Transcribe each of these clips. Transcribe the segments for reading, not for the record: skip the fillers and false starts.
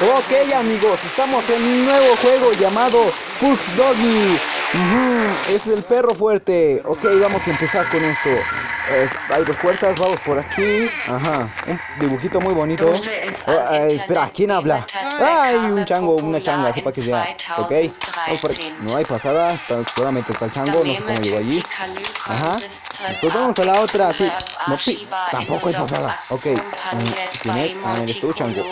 Ok, amigos, estamos en un nuevo juego llamado Fuchs Doggy. Es el perro fuerte. Ok, vamos a empezar con esto. Hay dos puertas, vamos por aquí. Ajá, un dibujito muy bonito. Espera, ¿quién habla? Hay un chango, una changa, sepa que sea. Ok, vamos por aquí. No hay pasada, solamente está el chango, no sé cómo llegó allí. Ajá, después vamos a la otra, sí. No, tampoco hay pasada. Ok, ¿quién es? Ah, eres tú, chango.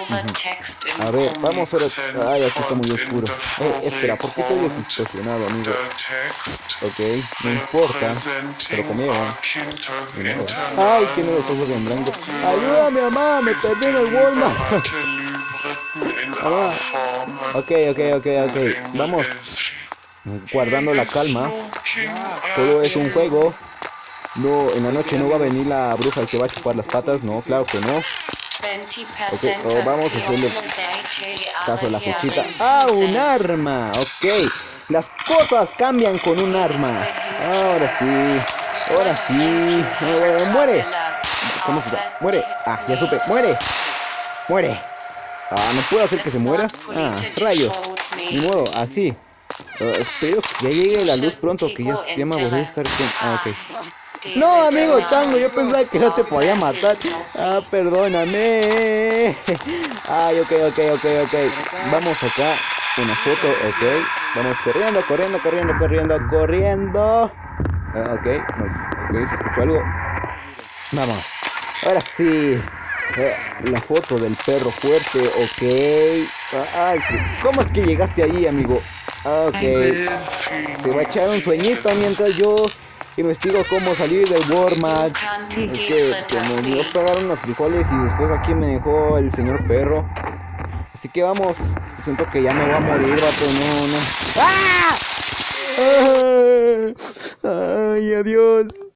A ver, vamos a ver. Ay, aquí está muy oscuro. Espera, ¿por qué te oyes distorsionado, amigo? Ok, no importa. Pero conmigo. Ay, tiene los ojos en blanco. Ayúdame, mamá, me perdí en el Walmart. Mamá. Ok. Vamos guardando la calma. Solo es un juego. No, en la noche no va a venir la bruja que va a chupar las patas. No, claro que no. Ok, vamos a hacerle caso a la flechita. ¡Ah, un arma! Ok, las cosas cambian con un arma. Ahora sí, ahora sí. ¡Muere! ¿Cómo se da? ¡Muere! Ah, ya supe. ¡Muere! ¡Muere! Ah, ¿no puedo hacer que se muera? Ah, rayos. Ni modo, así. Espero que ya llegue la luz pronto, que ya me aburrí de estar con... Ah, ok. No, amigo chango, yo pensaba que no te podía matar. Ah, perdóname. Ay, ok. Vamos acá. Una foto, ok. Vamos corriendo. Ok, se escuchó algo. Vamos. Ahora sí. La foto del perro fuerte, ok. Ay, sí. ¿Cómo es que llegaste allí, amigo? Ok. Se va a echar un sueñito mientras yo investigo cómo salir del Walmart. Es que me olvidó pegar unos frijoles y después aquí me dejó el señor perro. Así que vamos. Siento que ya me voy a morir, vato. No. ¡Ah! Ay, adiós.